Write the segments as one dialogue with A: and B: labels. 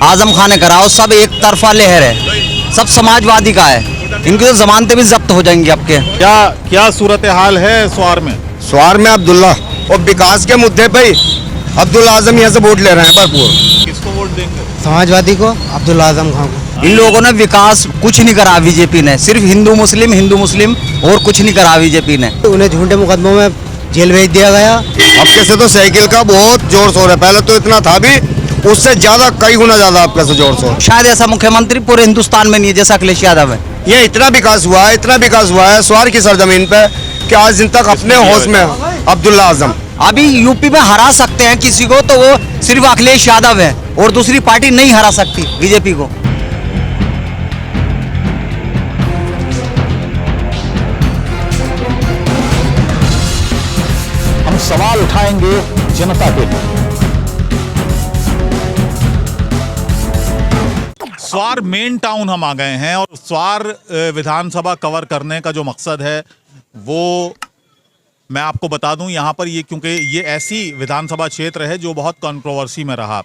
A: आजम खान ने कराओ, सब एक तरफा लहर है, सब समाजवादी का है। इनकी तो जमानतें भी जब्त हो जाएंगी आपके।
B: क्या क्या सूरत हाल है स्वार में?
C: स्वार में अब्दुल्ला और विकास के मुद्दे पे अब्दुल आजम यहाँ से वोट ले रहे हैं भरपूर।
B: किसको वोट देंगे?
D: समाजवादी को, अब्दुल आजम खान को।
A: इन लोगों ने विकास कुछ नहीं करा बीजेपी ने, सिर्फ हिंदू मुस्लिम और कुछ नहीं करा बीजेपी ने।
D: उन्हें झूठे मुकदमों में जेल भेज दिया गया।
C: अब कैसे तो साइकिल का बहुत जोर शोर है, पहले तो इतना था भी, उससे ज्यादा कई गुना ज्यादा अब कैसे जोर शोर।
A: शायद ऐसा मुख्यमंत्री पूरे हिंदुस्तान में नहीं है जैसा अखिलेश यादव है।
C: ये इतना विकास हुआ है, इतना विकास हुआ है स्वार की सरजमीन पे कि आज दिन तक अपने होश में अब्दुल्ला आजम।
A: अभी यूपी में हरा सकते हैं किसी को तो वो सिर्फ अखिलेश यादव है, और दूसरी पार्टी नहीं हरा सकती बीजेपी को।
B: हम सवाल उठाएंगे जनता के लिए। स्वार मेन टाउन हम आ गए हैं और स्वार विधानसभा कवर करने का जो मकसद है वो मैं आपको बता दूं यहाँ पर, ये क्योंकि ये ऐसी विधानसभा क्षेत्र है जो बहुत कंट्रोवर्सी में रहा।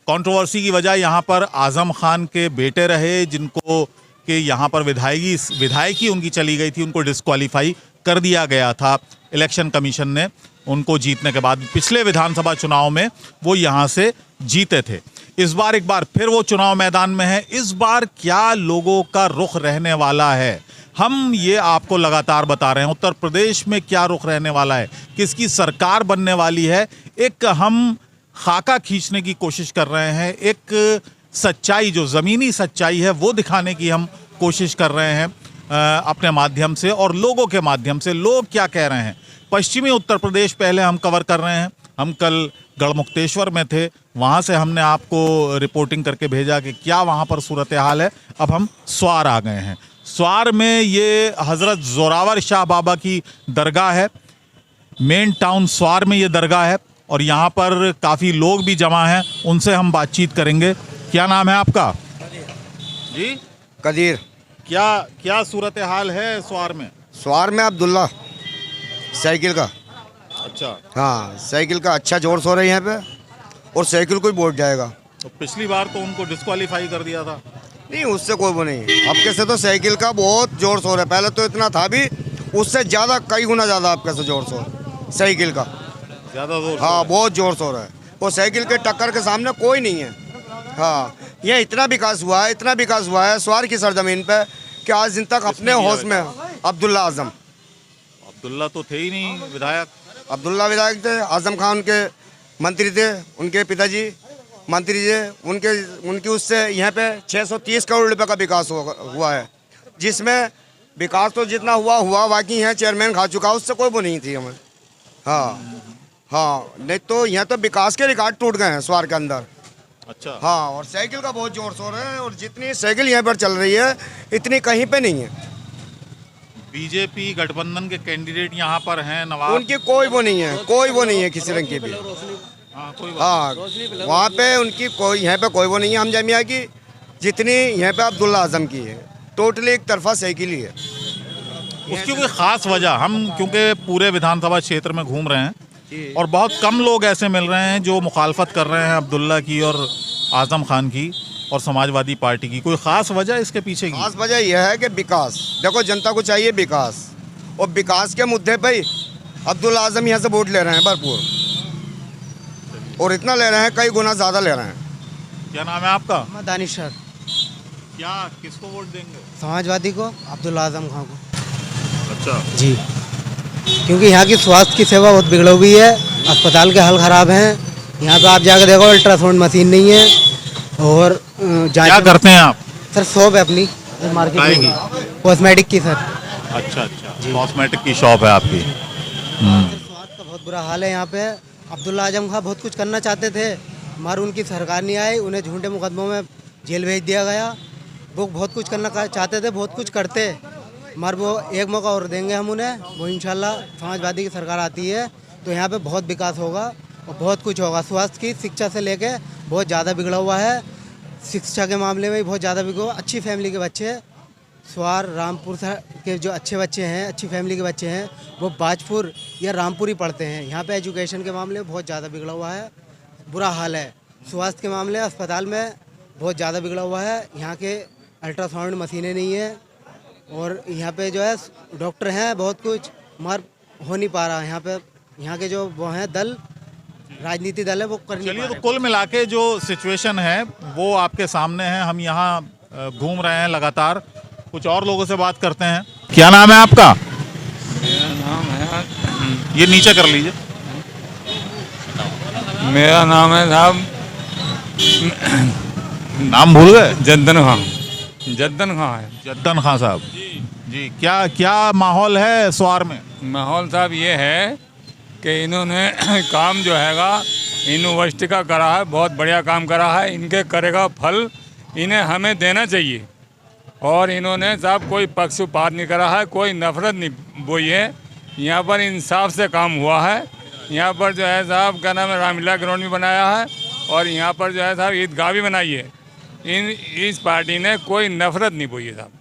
B: कंट्रोवर्सी की वजह यहाँ पर आजम खान के बेटे रहे, जिनको कि यहाँ पर विधायकी उनकी चली गई थी, उनको डिस्क्वालीफाई कर दिया गया था इलेक्शन कमीशन ने। उनको जीतने के बाद पिछले विधानसभा चुनाव में वो यहाँ से जीते थे। इस बार एक बार फिर वो चुनाव मैदान में है। इस बार क्या लोगों का रुख रहने वाला है, हम ये आपको लगातार बता रहे हैं। उत्तर प्रदेश में क्या रुख रहने वाला है, किसकी सरकार बनने वाली है, एक हम खाका खींचने की कोशिश कर रहे हैं। एक सच्चाई, जो ज़मीनी सच्चाई है, वो दिखाने की हम कोशिश कर रहे हैं अपने माध्यम से और लोगों के माध्यम से। लोग क्या कह रहे हैं, पश्चिमी उत्तर प्रदेश पहले हम कवर कर रहे हैं। हम कल गढ़मुक्तेश्वर में थे, वहाँ से हमने आपको रिपोर्टिंग करके भेजा कि क्या वहाँ पर सूरत हाल है। अब हम स्वार आ गए हैं। स्वार में ये हज़रत जोरावर शाह बाबा की दरगाह है। मेन टाउन स्वार में ये दरगाह है और यहाँ पर काफ़ी लोग भी जमा हैं, उनसे हम बातचीत करेंगे। क्या नाम है आपका? जी
C: कदीर।
B: क्या सूरत हाल है स्वार में?
C: स्वार में अब्दुल्ला साइकिल का।
B: अच्छा,
C: हाँ, साइकिल का अच्छा जोर शोर है यहाँ पे और साइकिल को ही वोट जाएगा।
B: तो पिछली बार तो उनको डिस्क्वालीफाई कर दिया था।
C: नहीं, उससे कोई वो नहीं। अब कैसे तो साइकिल का बहुत जोर शोर है, पहले तो इतना था भी, उससे ज्यादा कई गुना ज्यादा अब कैसे जोर शोर साइकिल का।
B: ज़्यादा जोर?
C: हाँ, बहुत जोर शोर है। वो साइकिल के टक्कर के सामने कोई नहीं है। हाँ, ये इतना विकास हुआ है, इतना विकास हुआ है स्वार की सरजमीन पे कि आज दिन तक अपने होश में अब्दुल्ला आजम।
B: अब्दुल्ला तो थे ही नहीं विधायक।
C: अब्दुल्ला विधायक थे, आजम खान के मंत्री थे, उनके पिताजी मंत्री थे, उनकी उससे यहाँ पे 630 करोड़ रुपए का विकास हुआ है, जिसमें विकास तो जितना हुआ बाकी यहाँ चेयरमैन खा चुका, उससे कोई वो नहीं थी हमें। हाँ हाँ, नहीं तो यहाँ तो विकास के रिकॉर्ड टूट गए हैं स्वार के अंदर।
B: अच्छा।
C: हाँ, और साइकिल का बहुत जोर शोर है और जितनी साइकिल यहाँ पर चल रही है इतनी कहीं पे नहीं है।
B: बीजेपी गठबंधन के कैंडिडेट यहाँ पर हैं, नवाब।
C: उनकी कोई वो नहीं है, कोई वो नहीं है किसी रंग की भी। हाँ, वहाँ पे उनकी कोई, यहाँ पे कोई वो नहीं है हम जामिया की, जितनी यहाँ पे अब्दुल्ला आजम की है। टोटली एक तरफा साइकिल ही है।
B: उसकी कोई खास वजह, हम क्योंकि पूरे विधानसभा क्षेत्र में घूम रहे हैं और बहुत कम लोग ऐसे मिल रहे हैं जो मुखालफत कर रहे हैं अब्दुल्ला की और आजम खान की और समाजवादी पार्टी की। कोई खास वजह इसके पीछे की?
C: खास वजह यह है कि विकास, देखो जनता को चाहिए विकास, और विकास के मुद्दे पे ही अब्दुल्ला आजम यहाँ से वोट ले रहे हैं भरपूर, और इतना ले रहे हैं कई गुना ज़्यादा ले रहे हैं।
B: क्या नाम है आपका?
D: दानिश सर।
B: क्या, किसको वोट देंगे?
D: समाजवादी को, अब्दुल आजम खान को।
B: अच्छा
D: जी, क्योंकि यहाँ की स्वास्थ्य की सेवा बहुत बिगड़ हुई है, अस्पताल के हाल ख़राब हैं। यहाँ पे आप जाकर देखो, अल्ट्रासाउंड मशीन नहीं है और
B: क्या करते हैं आप?
D: सर शॉप है अपनी मार्केट में, कॉस्मेटिक की सर।
B: अच्छा, कॉस्मेटिक की शॉप है आपकी।
D: स्वास्थ्य का बहुत बुरा हाल है यहाँ पे। अब्दुल्ला आजम खान बहुत कुछ करना चाहते थे, मगर उनकी सरकार नहीं आई, उन्हें झूठे मुकदमों में जेल भेज दिया गया। वो बहुत कुछ करना चाहते थे, बहुत कुछ करते, मगर वो एक मौका और देंगे हम उन्हें। वो इंशाल्लाह समाजवादी की सरकार आती है तो यहाँ पे बहुत विकास होगा और बहुत कुछ होगा। स्वास्थ्य की, शिक्षा से लेके बहुत ज़्यादा बिगड़ा हुआ है। शिक्षा के मामले में भी बहुत ज़्यादा बिगड़ा। अच्छी फैमिली के बच्चे, स्वार रामपुर के जो अच्छे बच्चे हैं, अच्छी फैमिली के बच्चे हैं, वो बाजपुर या रामपुर ही पढ़ते हैं। यहाँ पे एजुकेशन के मामले में बहुत ज़्यादा बिगड़ा हुआ है, बुरा हाल है। स्वास्थ्य के मामले अस्पताल में बहुत ज़्यादा बिगड़ा हुआ है। यहाँ के अल्ट्रासाउंड मशीनें नहीं है और यहाँ पे जो है डॉक्टर हैं बहुत कुछ, मगर हो नहीं पा रहा। यहाँ के जो वो हैं दल, राजनीति दल है, वो कर नहीं पा
B: चलिए, तो
D: रहे।
B: कुल मिला के जो सिचुएशन है वो आपके सामने है। हम यहाँ घूम रहे हैं लगातार, कुछ और लोगों से बात करते हैं। क्या नाम है आपका?
E: मेरा नाम है
B: ये नीचे कर लीजिए।
E: मेरा नाम है साहब
B: नाम भूल गए?
E: जद्दन खां। जद्दन खां है।
B: जद्दन खां साहब जी, क्या क्या माहौल है स्वार में?
E: माहौल साहब ये है कि इन्होंने काम जो हैगा यूनिवर्सिटी का करा है, बहुत बढ़िया काम करा है। इनके करेगा फल इन्हें हमें देना चाहिए। और इन्होंने साहब कोई पक्षपात नहीं करा है, कोई नफरत नहीं बोई है। यहाँ पर इंसाफ से काम हुआ है। यहाँ पर जो है साहब क्या नाम है, रामलीला ग्राउंड भी बनाया है और यहाँ पर जो है साहब ईदगाह भी बनाई है। इस पार्टी ने कोई नफरत नहीं बोई है साहब।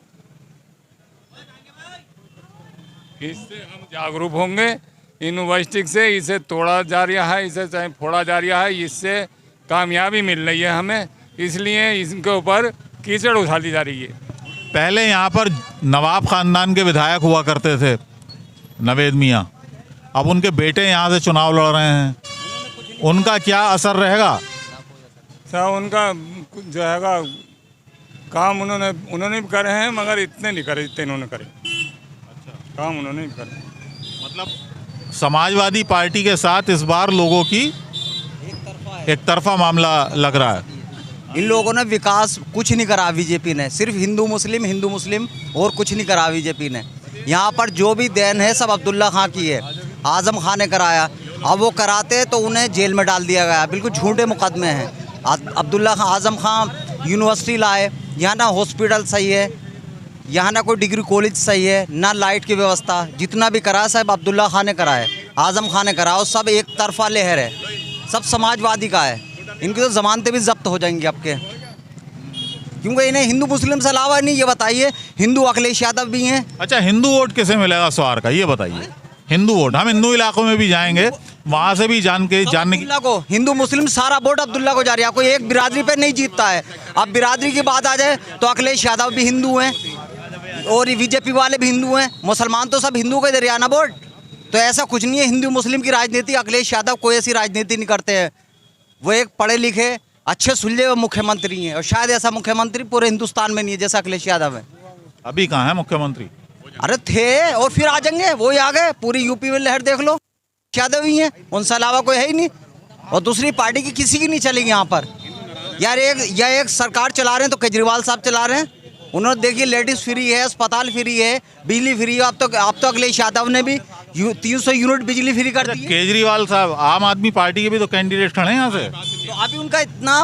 E: इससे हम जागरूक होंगे। यूनिवर्सिटी से इसे तोड़ा जा रहा है, इसे चाहे फोड़ा जा रहा है, इससे कामयाबी मिल रही है हमें, इसलिए इसके ऊपर कीचड़ उछाली जा रही है।
B: पहले यहाँ पर नवाब खानदान के विधायक हुआ करते थे, नवेद मियाँ। अब उनके बेटे यहाँ से चुनाव लड़ रहे हैं, उनका क्या असर रहेगा?
E: साहब उनका जो हैगा काम उन्होंने भी करे हैं, मगर इतने नहीं करे जितने इन्होंने करे। काम उन्होंने भी करे।
B: मतलब समाजवादी पार्टी के साथ इस बार लोगों की एक तरफा मामला लग रहा है।
A: इन लोगों ने विकास कुछ नहीं करा बीजेपी ने, सिर्फ हिंदू मुस्लिम और कुछ नहीं करा बीजेपी ने। यहाँ पर जो भी देन है सब अब्दुल्ला खां की है, आजम खां ने कराया। अब वो कराते तो उन्हें जेल में डाल दिया गया, बिल्कुल झूठे मुकदमे हैं। अब्दुल्ला खां, आजम खां यूनिवर्सिटी लाए, यहाँ ना हॉस्पिटल सही है, यहाँ ना कोई डिग्री कॉलेज सही है, ना लाइट की व्यवस्था। जितना भी करा साहब अब्दुल्ला खां ने करा है, आजम खां ने करा, और सब एक तरफा लहर है, सब समाजवादी का है। इनकी तो जमानतें भी जब्त हो जाएंगी आपके, क्योंकि इन्हें हिंदू मुस्लिम से अलावा नहीं। ये बताइए, हिंदू अखिलेश यादव भी हैं।
B: अच्छा, हिंदू वोट किसे मिलेगा स्वार का, ये बताइए। हिंदू वोट, हम हिंदू इलाकों में भी जाएंगे, वहाँ से भी जानने की।
A: अब्दुल्ला को, हिंदू मुस्लिम सारा वोट अब्दुल्ला को जा रहा है, कोई एक बिरादरी पे नहीं जीतता है। अब बिरादरी की बात आ जाए तो अखिलेश यादव भी हिंदू हैं और बीजेपी वाले भी हिंदू हैं, मुसलमान तो सब हिंदू को दे रहे हैं ना वोट। तो ऐसा कुछ नहीं है हिंदू मुस्लिम की राजनीति। अखिलेश यादव कोई ऐसी राजनीति नहीं करते हैं। वो एक पढ़े लिखे अच्छे सुलझे हुए मुख्यमंत्री हैं, और शायद ऐसा मुख्यमंत्री पूरे हिंदुस्तान में नहीं है जैसा अखिलेश यादव है।
B: अभी कहाँ है मुख्यमंत्री?
A: अरे थे और फिर आ जाएंगे, वो ही आ गए। पूरी यूपी में लहर देख लो, यादव ही है, उनसे अलावा कोई है ही नहीं। और दूसरी पार्टी की किसी की नहीं चलेगी यहाँ पर। यार एक सरकार चला रहे हैं तो केजरीवाल साहब चला रहे हैं। उन्होंने देखिए लेडीज फ्री है, अस्पताल फ्री है, बिजली फ्री है। अब तो अखिलेश यादव ने भी 300 यूनिट बिजली फ्री कर दी है।
B: केजरीवाल साहब आम आदमी पार्टी के भी तो कैंडिडेट खड़े हैं यहाँ से।
A: तो अभी उनका इतना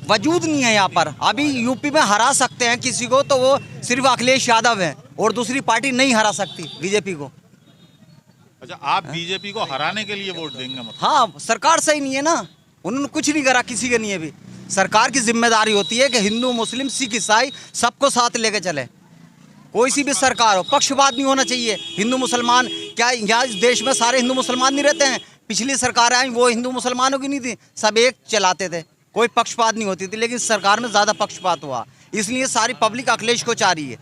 A: वजूद नहीं है यहाँ पर। अभी यूपी में हरा सकते हैं किसी को तो वो सिर्फ अखिलेश यादव है, और दूसरी पार्टी नहीं हरा सकती बीजेपी को।
B: अच्छा, आप बीजेपी को हराने के लिए वोट देंगे मतलब?
A: हाँ, सरकार सही नहीं है ना, उन्होंने कुछ नहीं करा किसी के लिए भी। सरकार की जिम्मेदारी होती है कि हिंदू मुस्लिम सिख ईसाई सबको साथ लेके चले। कोई सी भी सरकार हो, पक्षपात नहीं होना चाहिए। हिंदू मुसलमान क्या यहाँ इस देश में सारे हिंदू मुसलमान नहीं रहते हैं? पिछली सरकार आई वो हिंदू मुसलमानों की नहीं थी, सब एक चलाते थे, कोई पक्षपात नहीं होती थी। लेकिन इस सरकार में ज़्यादा पक्षपात हुआ, इसलिए सारी पब्लिक अखिलेश को चाह रही है।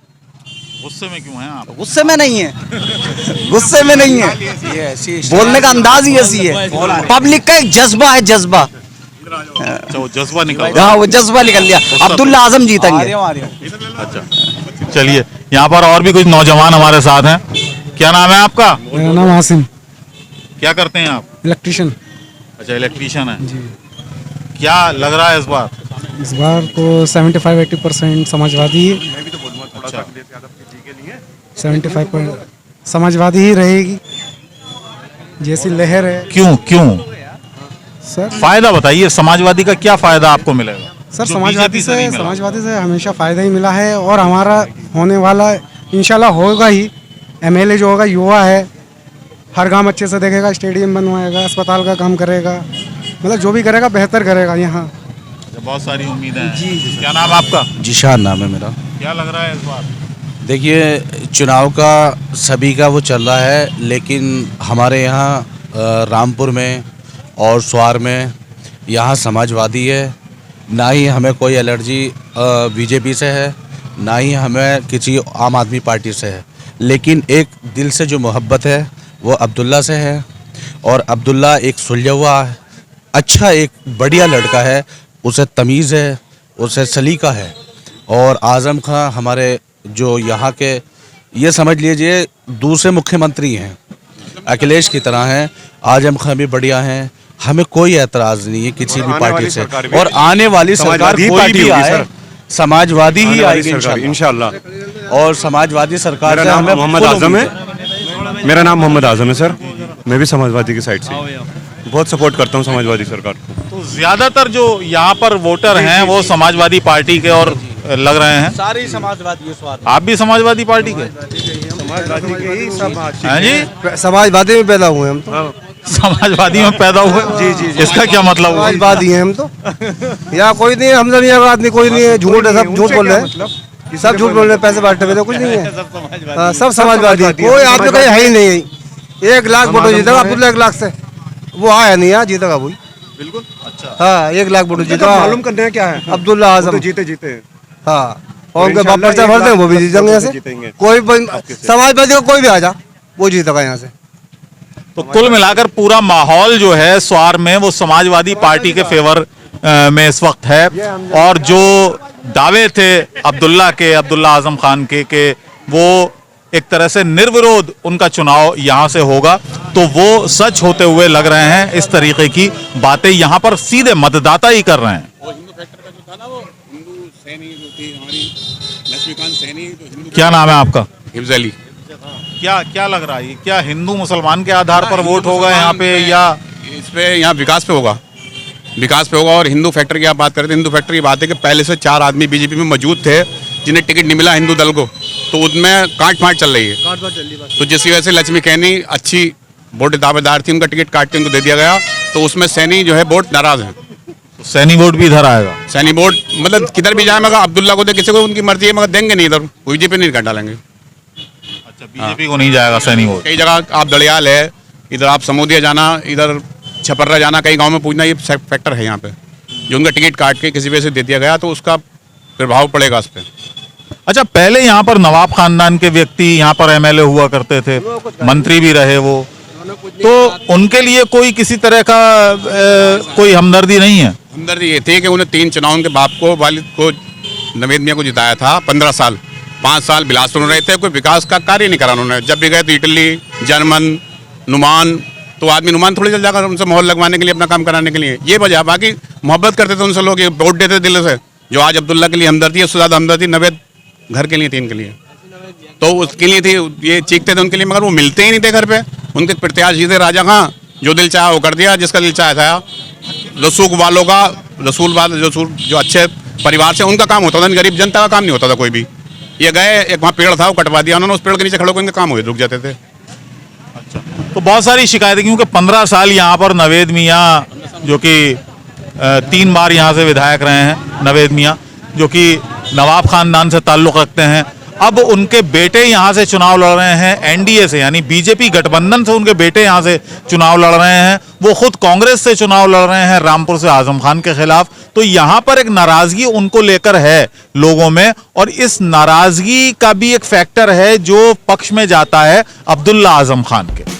B: गुस्से में क्यों हैं आप?
A: गुस्से में नहीं है, गुस्से में नहीं है, बोलने का अंदाज ही ऐसी है। पब्लिक का एक जज्बा है, जज्बा।
B: अच्छा, वो जज्बा निकल रहा
A: हाँ, वो जज्बा निकल गया। अब्दुल्ला आजम जीतेंगे।
B: है। अच्छा, चलिए, यहाँ पर और भी कुछ नौजवान हमारे साथ हैं। क्या नाम है आपका?
F: मेरा नाम आसिम।
B: क्या करते हैं आप?
F: इलेक्ट्रिशियन।
B: अच्छा, इलेक्ट्रीशियन है जी। क्या लग रहा है इस बार?
F: इस बार तो 75-80% समाजवादी,
B: अच्छा,
F: 75% समाजवादी ही रहेगी जैसी लहर है।
B: क्यों
F: सर
B: फायदा बताइए, समाजवादी का क्या फायदा आपको मिलेगा?
F: सर
B: जो
F: समाजवादी
B: बीजेपी नहीं
F: से
B: मिला।
F: हमेशा फ़ायदा ही मिला है, और हमारा होने वाला इंशाल्लाह होगा ही। एमएलए जो होगा युवा है, हर काम अच्छे से देखेगा, स्टेडियम बनवाएगा, अस्पताल का काम करेगा, मतलब जो भी करेगा बेहतर करेगा यहाँ।
B: बहुत सारी उम्मीदें हैं जी। क्या नाम आपका?
G: जिशान नाम है मेरा।
B: क्या लग रहा है इस बार?
G: देखिए, चुनाव का सभी का वो चल रहा है, लेकिन हमारे यहाँ रामपुर में और स्वार में यहाँ समाजवादी है, ना ही हमें कोई एलर्जी बीजेपी से है, ना ही हमें किसी आम आदमी पार्टी से है, लेकिन एक दिल से जो मोहब्बत है वो अब्दुल्ला से है। और अब्दुल्ला एक सुलझा हुआ अच्छा एक बढ़िया लड़का है, उसे तमीज़ है, उसे सलीका है। और आज़म खां हमारे जो यहाँ के ये समझ लीजिए दूसरे मुख्यमंत्री हैं, अखिलेश की तरह हैं। आज़म खां भी बढ़िया हैं, हमें कोई एतराज़ नहीं है किसी भी पार्टी से। और आने वाली सरकार कोई भी आए समाजवादी ही आएगी इंशाल्लाह। और समाजवादी सरकार से हमें
H: मोहम्मद आजम है, मेरा नाम मोहम्मद आजम है सर। मैं भी समाजवादी की साइड से बहुत सपोर्ट करता हूँ समाजवादी सरकार को।
B: तो ज्यादातर जो यहाँ पर वोटर हैं वो समाजवादी पार्टी के और लग रहे हैं।
G: सारे समाजवादी।
B: आप भी समाजवादी पार्टी के?
H: समाजवादी के ही सब
B: हैं जी?
F: समाजवादी में पैदा हुए हम तो।
B: समाजवादी में पैदा हुए?
F: जी।
B: इसका क्या मतलब हुआ?
F: समाजवादी हैं हम तो। यहाँ कोई नहीं है, हम जमीन का आदमी कोई नहीं है, झूठ है, सब झूठ बोल रहे हैं, सब झूठ बोल रहे हैं, पैसे बांटते हुए कुछ नहीं है। हाँ, सब समाजवादी है, कोई आदमी कहीं है ही नहीं। 1 लाख वोटों जीतेगा अब्दुल्ला, 1 लाख से वो आया नहीं, यहाँ जीतेगा वही।
B: बिल्कुल। अच्छा।
F: हाँ, 1 लाख वोटों जीतेगा।
H: मालूम करने हैं क्या है
F: अब्दुल्ला आजम
H: जीते।
F: हाँ, और उनके बाप पर्चा भर दें वो भी जीतेंगे यहाँ से। कोई समाजवादी का कोई भी आ जा वो जीतेगा यहाँ से।
B: तो कुल मिलाकर पूरा माहौल जो है स्वार में वो समाजवादी पार्टी के फेवर में इस वक्त है। और जो दावे थे अब्दुल्ला आजम खान के वो एक तरह से निर्विरोध उनका चुनाव यहाँ से होगा, तो वो सच होते हुए लग रहे हैं। इस तरीके की बातें यहाँ पर सीधे मतदाता ही कर रहे हैं। क्या नाम है आपका?
I: हिफ्ज़ अली।
B: क्या लग रहा है, क्या हिंदू मुसलमान के आधार पर वोट होगा यहाँ पे, या
I: इस पे यहाँ विकास पे होगा? और हिंदू फैक्टर की आप बात करते हैं, हिंदू फैक्टर की बात है कि पहले से 4 आदमी बीजेपी में मौजूद थे जिन्हें टिकट नहीं मिला हिंदू दल को, तो उसमें काट फाट चल रही है। तो जिस वजह से लक्ष्मी कहनी अच्छी वोट दावेदार थी, उनका टिकट काट के उनको दे दिया गया, तो उसमें सैनी जो है वोट नाराज है।
B: सैनी वोट भी इधर आएगा?
I: सैनी वोट मतलब किधर भी जाए, मगर अब्दुल्ला को दे, किसी को उनकी मर्जी है, मगर देंगे नहीं, इधर बीजेपी नहीं कर डालेंगे।
B: अच्छा, बीजेपी को नहीं जाएगा सैनी वोट।
I: कई जगह आप दड़ियाल है, इधर आप समूदिया जाना, इधर छपर्रा जाना, कई गांव में पूछना, ये फैक्टर है यहाँ पे। जो उनका टिकट काट के किसी वजह से दे दिया गया, तो उसका प्रभाव पड़ेगा उस पर।
B: अच्छा, पहले यहाँ पर नवाब खानदान के व्यक्ति यहाँ पर एमएलए हुआ करते थे, मंत्री भी रहे वो, तो उनके लिए कोई किसी तरह का कोई हमदर्दी नहीं है?
I: हमदर्दी ये थी कि उन्हें 3 चुनाव उनके बाप को, वालिद को, नवेद मियाँ को जिताया था। 15 साल 5 साल बिलासपुर में रहते, कोई विकास का कार्य नहीं करा उन्होंने। जब भी गए तो इटली, जर्मन, नुमान, तो आदमी नुमान थोड़ी चल जाकर उनसे मोहर लगवाने के लिए, अपना काम कराने के लिए, ये वजह। बाकी मोहब्बत करते थे उनसे लोग, ये वोट देते दिल से। जो आज अब्दुल्ला के लिए हमदर्दी है, उससे ज़्यादा हमदर्दी नवेद घर के लिए थी, इनके लिए, तो उसके लिए थी। ये चीखते थे उनके लिए, मगर वो मिलते ही नहीं थे घर पे। उनके प्रत्याशी थे राजा खां, जो दिल चाहा वो कर दिया, जिसका दिल चाहा था। रसूख वालों का, जो अच्छे परिवार से उनका काम होता था, गरीब जनता का काम नहीं होता था कोई भी। ये गए, एक वहाँ पेड़ था वो कटवा दिया उन्होंने, उस पेड़ के नीचे खड़े होकर इनके काम हुए, रुक जाते थे।
B: अच्छा, तो बहुत सारी शिकायतें, क्योंकि 15 साल यहाँ पर नवेद मियाँ, जो कि 3 बार यहाँ से विधायक रहे हैं, नवेद मियाँ जो कि नवाब खानदान से ताल्लुक़ रखते हैं, अब उनके बेटे यहाँ से चुनाव लड़ रहे हैं एनडीए से, यानी बीजेपी गठबंधन से उनके बेटे यहाँ से चुनाव लड़ रहे हैं। वो खुद कांग्रेस से चुनाव लड़ रहे हैं रामपुर से आजम खान के खिलाफ। तो यहाँ पर एक नाराजगी उनको लेकर है लोगों में, और इस नाराजगी का भी एक फैक्टर है जो पक्ष में जाता है अब्दुल्ला आजम खान के।